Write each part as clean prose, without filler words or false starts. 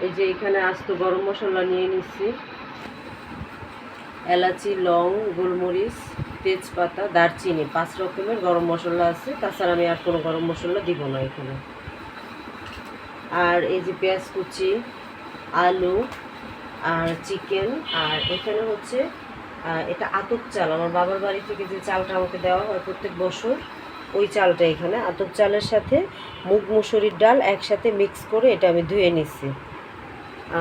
এই যে এখানে আস্ত গরম মশলা নিয়ে নিচ্ছি, এলাচি, লং, গোলমরিচ, তেজপাতা, দারচিনি, 5 রকমের গরম মশলা আছে। তাছাড়া আমি আর কোনো গরম মশলা দিব না এখানে। আর এই যে পেঁয়াজ কুচি, আলু আর চিকেন। আর এখানে হচ্ছে এটা আতপ চাল, আমার বাবার বাড়ি থেকে যে চালটা আমাকে দেওয়া হয় প্রত্যেক বছর, ওই চালটা এখানে আতপ চালের সাথে মুগ মুসুরির ডাল একসাথে মিক্স করে এটা আমি ধুয়ে নিচ্ছি।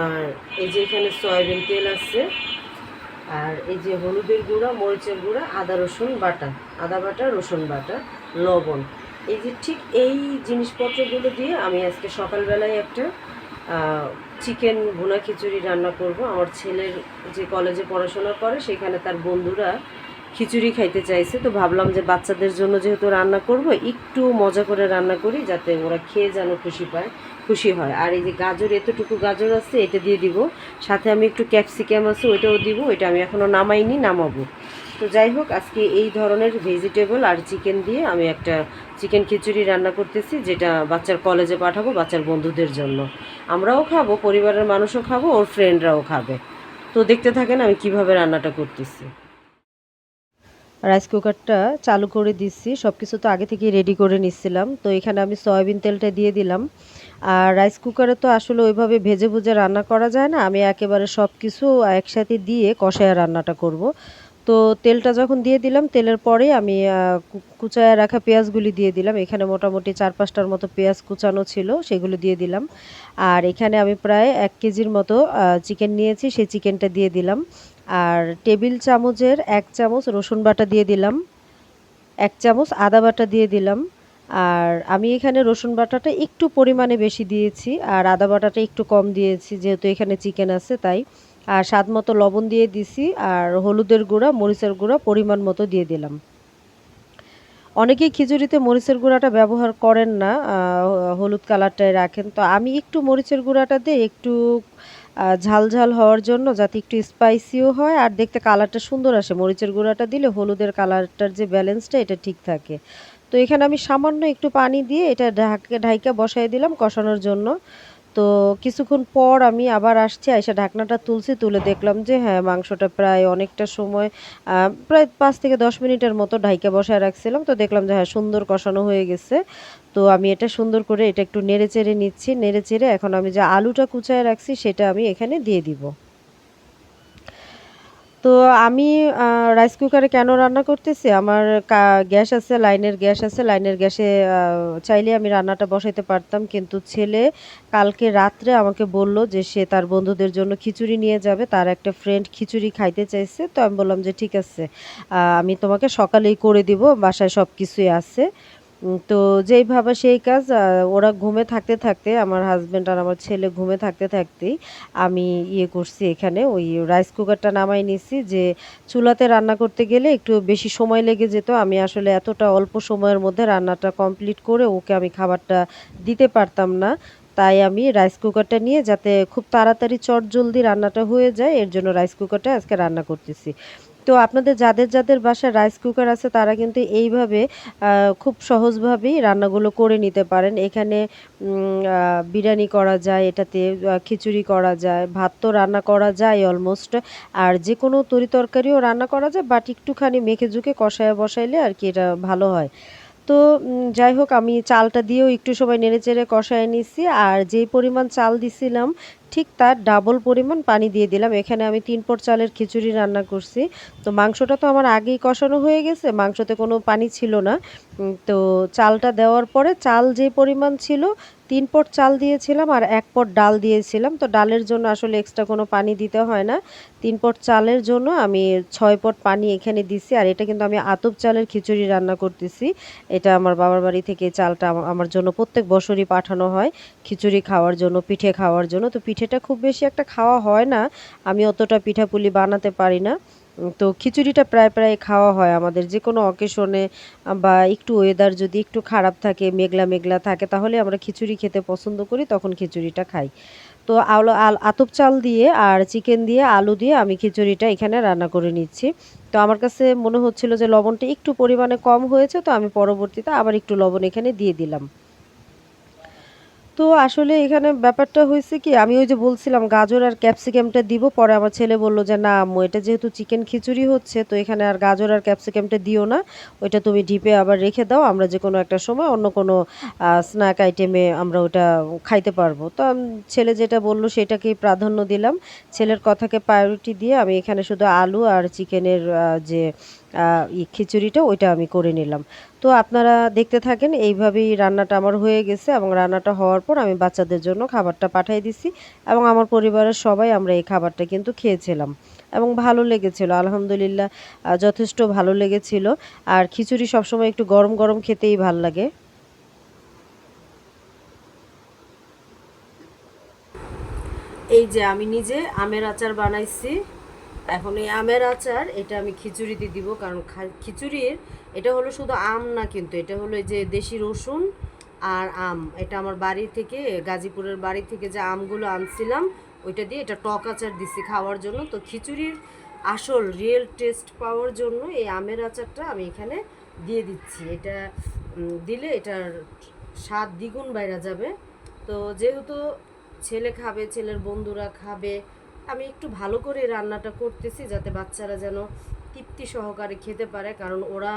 আর এই যে এখানে সয়াবিন তেল আছে, আর এই যে হলুদের গুঁড়া, মরিচের গুঁড়া, আদা রসুন বাটা, আদা বাটা, রসুন বাটা, লবণ। এই যে ঠিক এই জিনিসপত্রগুলো দিয়ে আমি আজকে সকালবেলায় একটা চিকেন ভুনা খিচুড়ি রান্না করব। আমার ছেলের যে কলেজে পড়াশোনা করে সেখানে তার বন্ধুরা খিচুড়ি খাইতে চাইছে, তো ভাবলাম যে বাচ্চাদের জন্য যেহেতু রান্না করব, একটু মজা করে রান্না করি যাতে ওরা খেয়ে যেন খুশি হয়। আর এই যে গাজর, এতটুকু গাজর আছে, এটা দিয়ে দিব। সাথে আমি একটু ক্যাপসিকাম আছে, ওইটাও দিব। ওইটা আমি এখনও নামাইনি, নামাবো। তো যাই হোক, আজকে এই ধরনের ভেজিটেবল আর চিকেন দিয়ে আমি একটা চিকেন খিচুড়ি রান্না করতেছি, যেটা বাচ্চার কলেজে পাঠাবো, বাচ্চার বন্ধুদের জন্য। আমরাও খাবো, পরিবারের মানুষও খাবো, ওর ফ্রেন্ডরাও খাবে। তো দেখতে থাকেন আমি কিভাবে রান্নাটা করতেছি। রাইস কুকারটা চালু করে দিচ্ছি, সব কিছু তো আগে থেকেই রেডি করে নিচ্ছিলাম। তো এখানে আমি সয়াবিন তেলটা দিয়ে দিলাম। আর রাইস কুকারে তো আসলে ওইভাবে ভেজে ভুজে রান্না করা যায় না, আমি একেবারে সব কিছু একসাথে দিয়ে কষায় রান্নাটা করব। তো তেলটা যখন দিয়ে দিলাম, তেলের পরে আমি কুচায় রাখা পেঁয়াজগুলি দিয়ে দিলাম। এখানে মোটামুটি 4-5টার মতো পেঁয়াজ কুচানো ছিল, সেগুলো দিয়ে দিলাম। আর এখানে আমি প্রায় 1 কেজির মতো চিকেন নিয়েছি, সেই চিকেনটা দিয়ে দিলাম। আর টেবিল চামচের 1 চামচ রসুন বাটা দিয়ে দিলাম, 1 চামচ আদা বাটা দিয়ে দিলাম। আর আমি এখানে রসুন বাটাটা একটু পরিমাণে বেশি দিয়েছি, আর আদা বাটাটা একটু কম দিয়েছি, যেহেতু এখানে চিকেন আছে তাই। আর স্বাদ মতো লবণ দিয়ে দিছি, আর হলুদের গুঁড়া, মরিচের গুঁড়া পরিমাণ মতো দিয়ে দিলাম। অনেকেই খিচুড়িতে মরিচের গুঁড়াটা ব্যবহার করেন না, হলুদ কালারটাই রাখেন। তো আমি একটু মরিচের গুঁড়াটা দিয়ে একটু ঝাল ঝাল হওয়ার জন্য, যাতে একটু স্পাইসিও হয় আর দেখতে কালারটা সুন্দর আসে, মরিচের গুঁড়াটা দিলে হলুদের কালারটার যে ব্যালেন্সটা এটা ঠিক থাকে। তো এখানে আমি সামান্য একটু পানি দিয়ে এটা ঢাইকা বসাই দিলাম কষানোর জন্য। তো কিছুক্ষণ পর আমি আবার আসছি, আইসা ঢাকনাটা তুলছি, তুলে দেখলাম যে হ্যাঁ, মাংসটা প্রায় অনেকটা সময়, প্রায় 5 থেকে 10 মিনিটের মতো ঢাইকা বসায় রাখছিলাম। তো দেখলাম যে হ্যাঁ, সুন্দর কষানো হয়ে গেছে। তো আমি এটা সুন্দর করে এটা একটু নেড়ে চেড়ে নিচ্ছি, নেড়ে চেড়ে এখন আমি যে আলুটা কুচায় রাখছি সেটা আমি এখানে দিয়ে দিব। তো আমি রাইস কুকারে কেন রান্না করতেছি, আমার গ্যাস আছে, লাইনের গ্যাস আছে, লাইনের গ্যাসে চাইলে আমি রান্নাটা বসাইতে পারতাম, কিন্তু ছেলে কালকে রাত্রে আমাকে বলল যে সে তার বন্ধুদের জন্য খিচুড়ি নিয়ে যাবে, তার একটা ফ্রেন্ড খিচুড়ি খাইতে চাইছে। তো আমি বললাম যে ঠিক আছে, আমি তোমাকে সকালেই করে দিব, বাসায় সব কিছুই আছে। তো যেই ভাবা সেই কাজ, ওরা ঘুমে থাকতে থাকতে, আমার হাজব্যান্ড আর আমার ছেলে ঘুমে থাকতে থাকতেই আমি ইয়ে করছি, এখানে ওই রাইস কুকারটা নামাই নিছি। যে চুলাতে রান্না করতে গেলে একটু বেশি সময় লেগে যেত, আমি আসলে এতটা অল্প সময়ের মধ্যে রান্নাটা কমপ্লিট করে ওকে আমি খাবারটা দিতে পারতাম না। তাই আমি রাইস কুকারটা নিয়ে, যাতে খুব তাড়াতাড়ি চটজলদি রান্নাটা হয়ে যায়, এর জন্য রাইস কুকারটা আজকে রান্না করতেছি। তো আপনাদের যাদের যাদের বাসায় রাইস কুকার আছে তারা কিন্তু এইভাবে খুব সহজভাবেই রান্নাগুলো করে নিতে পারেন। এখানে বিরিয়ানি করা যায় এটাতে, খিচুড়ি করা যায়, ভাত তো রান্না করা যায় অলমোস্ট। আর যে কোনো তরিতরকারিও রান্না করা যায়, বাট একটুখানি মেখে ঝুঁকে কষায় বসাইলে আর কি এটা ভালো হয়। তো যাই হোক, আমি চালটা দিয়েও একটু সময় নেড়েচেড়ে কষায় নিচ্ছি। আর যেই পরিমাণ চাল দিছিলাম ঠিক তার ডাবল পরিমাণ পানি দিয়ে দিলাম। এখানে আমি 3 পট চালের খিচুড়ি রান্না করছি। তো মাংসটা তো আমার আগেই কষানো হয়ে গেছে, মাংসতে কোনো পানি ছিল না। তো চালটা দেওয়ার পরে চাল যে পরিমাণ ছিল, 3 পট চাল দিয়েছিলাম আর 1 পট ডাল দিয়েছিলাম। তো ডালের জন্য আসলে এক্সট্রা কোনো পানি দিতে হয় না। 3 পট চালের জন্য আমি 6 পট পানি এখানে দিছি। আর এটা কিন্তু আমি আতপ চালের খিচুড়ি রান্না করতেছি। এটা আমার বাবার বাড়ি থেকে চালটা আমার জন্য প্রত্যেক বছরই পাঠানো হয় খিচুড়ি খাওয়ার জন্য, পিঠে খাওয়ার জন্য। তো পিঠেটা খুব বেশি একটা খাওয়া হয় না, আমি অতটা পিঠাপুলি বানাতে পারি না। তো খিচুড়িটা প্রায় প্রায় খাওয়া হয় আমাদের যে কোনো অকেশনে, বা একটু ওয়েদার যদি একটু খারাপ থাকে, মেঘলা মেঘলা থাকে, তাহলে আমরা খিচুড়ি খেতে পছন্দ করি, তখন খিচুড়িটা খাই। তো আতপ চাল দিয়ে আর চিকেন দিয়ে আলু দিয়ে আমি খিচুড়িটা এখানে রান্না করে নিচ্ছি। তো আমার কাছে মনে হচ্ছিল যে লবণটা একটু পরিমাণে কম হয়েছে, তো আমি পরবর্তীতে আবার একটু লবণ এখানে দিয়ে দিলাম। তো আসলে এখানে ব্যাপারটা হয়েছে কি, আমি ওই যে বলছিলাম গাজর আর ক্যাপসিকামটা দিব, পরে আমার ছেলে বলল যে না আম্মু এটা যেহেতু চিকেন খিচুড়ি হচ্ছে তো এখানে আর গাজর আর ক্যাপসিকামটা দিও না, ওইটা তুমি ডিপে আবার রেখে দাও, আমরা যে কোনো একটা সময় অন্য কোনো স্ন্যাক আইটেমে আমরা ওটা খাইতে পারবো। তো ছেলে যেটা বললো সেটাকেই প্রাধান্য দিলাম, ছেলের কথাকে প্রায়োরিটি দিয়ে আমি এখানে শুধু আলু আর চিকেনের যে খিচুড়িটা ওইটা আমি করে নিলাম। তো আপনারা দেখতে থাকেন, এইভাবেই রান্নাটা আমার হয়ে গেছে এবং রান্নাটা হওয়ার পর আমি বাচ্চাদের জন্য খাবারটা পাঠিয়ে দিছি এবং আমার পরিবারের সবাই আমরা এই খাবারটা কিন্তু খেয়েছিলাম এবং ভালো লেগেছিল আলহামদুলিল্লাহ, যথেষ্ট ভালো লেগেছিল। আর খিচুড়ি সবসময় একটু গরম গরম খেতেই ভাল লাগে। এই যে আমি নিজে আমের আচার বানাইছি, এখন এই আমের আচার এটা আমি খিচুড়িতে দিব, কারণ খিচুড়ির এটা হলো শুধু আম না, কিন্তু এটা হলো এই যে দেশি রসুন আর আম, এটা আমার বাড়ি থেকে গাজীপুরের বাড়ি থেকে যে আমগুলো আনছিলাম ওইটা দিয়ে এটা টক আচার দিছি খাওয়ার জন্য। তো খিচুড়ির আসল রিয়েল টেস্ট পাওয়ার জন্য এই আমের আচারটা আমি এখানে দিয়ে দিচ্ছি, এটা দিলে এটার স্বাদ দ্বিগুণ বাইরা যাবে। তো যেহেতু ছেলে খাবে, ছেলের বন্ধুরা খাবে, আমি একটু ভালো করে রান্নাটা করতেছি যাতে বাচ্চারা যেন তৃপ্তি সহকারে খেতে পারে, কারণ ওরা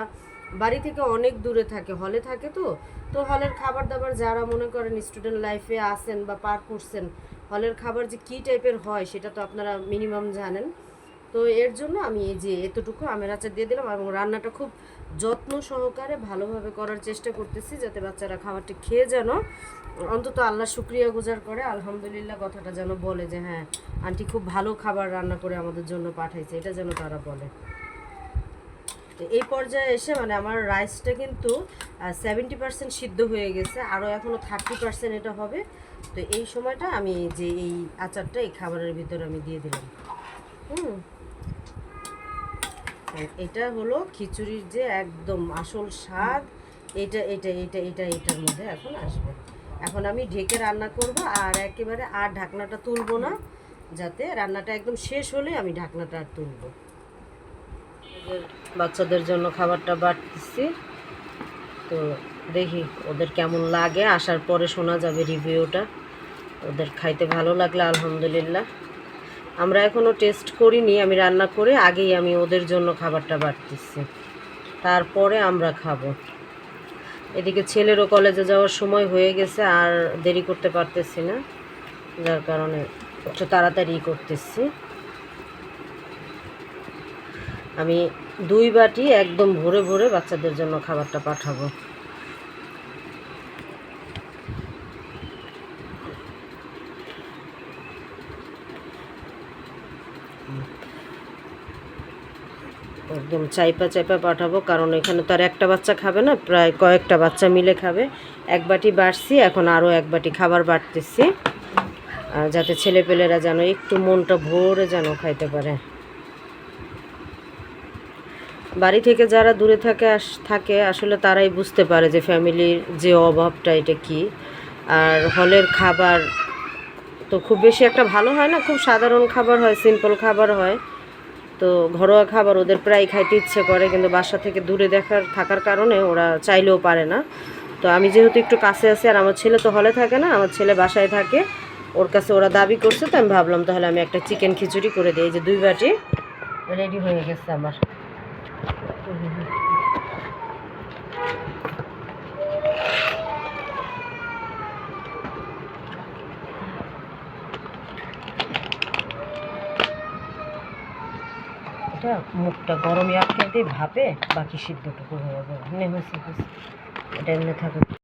বাড়ি থেকে অনেক দূরে থাকে, হলে থাকে। তো তো হলের খাবার দাবার যারা মনে করেন স্টুডেন্ট লাইফে আসেন বা পার করছেন, হলের খাবার যে কী টাইপের হয় সেটা তো আপনারা মিনিমাম জানেন। তো এর জন্য আমি এই যে এতটুকু আমের আচার দিয়ে দিলাম এবং রান্নাটা খুব যত্ন সহকারে ভালোভাবে করার চেষ্টা করতেছি যাতে বাচ্চারা খাবারটি খেয়ে যেন অন্তত আল্লাহ শুক্রিয়া গুজার করে, আলহামদুলিল্লাহ কথাটা যেন বলে যে হ্যাঁ আন্টি খুব ভালো খাবার রান্না করে আমাদের জন্য পাঠাইছে, এটা যেন তারা বলে। তো এই পর্যায়ে এসে মানে আমার রাইসটা কিন্তু 70% সিদ্ধ হয়ে গেছে, আরও এখনও 30% এটা হবে। তো এই সময়টা আমি যে এই আচারটা এই খাবারের ভিতরে আমি দিয়ে দিলাম। এটা হলো খিচুড়ির যে একদম আসল স্বাদ, এটা এটা এটা এটা এটার মধ্যে এখন আসবে। এখন আমি ঢেকে রান্না করব আর একেবারে আর ঢাকনাটা তুলব না, যাতে রান্নাটা একদম শেষ হলে আমি ঢাকনাটা আর তুলব। বাচ্চাদের জন্য খাবারটা বাড়তেছি, তো দেখি ওদের কেমন লাগে, আসার পরে শোনা যাবে রিভিউটা। ওদের খাইতে ভালো লাগলে আলহামদুলিল্লাহ। আমরা এখনও টেস্ট করিনি, আমি রান্না করে আগেই আমি ওদের জন্য খাবারটা বাড়তেছি, তারপরে আমরা খাবো। এদিকে ছেলেরও কলেজে যাওয়ার সময় হয়ে গেছে, আর দেরি করতে পারতেছি না, যার কারণে একটু তাড়াতাড়ি করতেছি। আমি 2 বাটি একদম ভরে ভরে বাচ্চাদের জন্য খাবারটা পাঠাবো। একদম চাইপা চাইপা পাঠাবো, কারণ এখানে তো আর একটা বাচ্চা খাবে না, প্রায় কয়েকটা বাচ্চা মিলে খাবে। 1 বাটি বাড়ছি, এখন আরও 1 বাটি খাবার বাড়তেছি, যাতে ছেলেপেলেরা যেন একটু মনটা ভরে যেন খাইতে পারে। বাড়ি থেকে যারা দূরে থাকে আসলে তারাই বুঝতে পারে যে ফ্যামিলির যে অভাবটা এটা কি। আর হলের খাবার তো খুব বেশি একটা ভালো হয় না, খুব সাধারণ খাবার হয়, সিম্পল খাবার হয়। তো ঘরোয়া খাবার ওদের প্রায় খাইতে ইচ্ছে করে, কিন্তু বাসা থেকে দূরে থাকার কারণে ওরা চাইলেও পারে না। তো আমি যেহেতু একটু কাছে আছি আর আমার ছেলে তো হলে থাকে না, আমার ছেলে বাসায় থাকে, ওর কাছে ওরা দাবি করছে, তো আমি ভাবলাম তাহলে আমি একটা চিকেন খিচুড়ি করে দিই। এই যে 2 বাটি রেডি হয়ে গেছে আমার। এটা মুখটা গরমে আটকে দিয়ে ভাপে বাকি সিদ্ধটুকু হয়ে যাবে, এটা এমনি থাকে।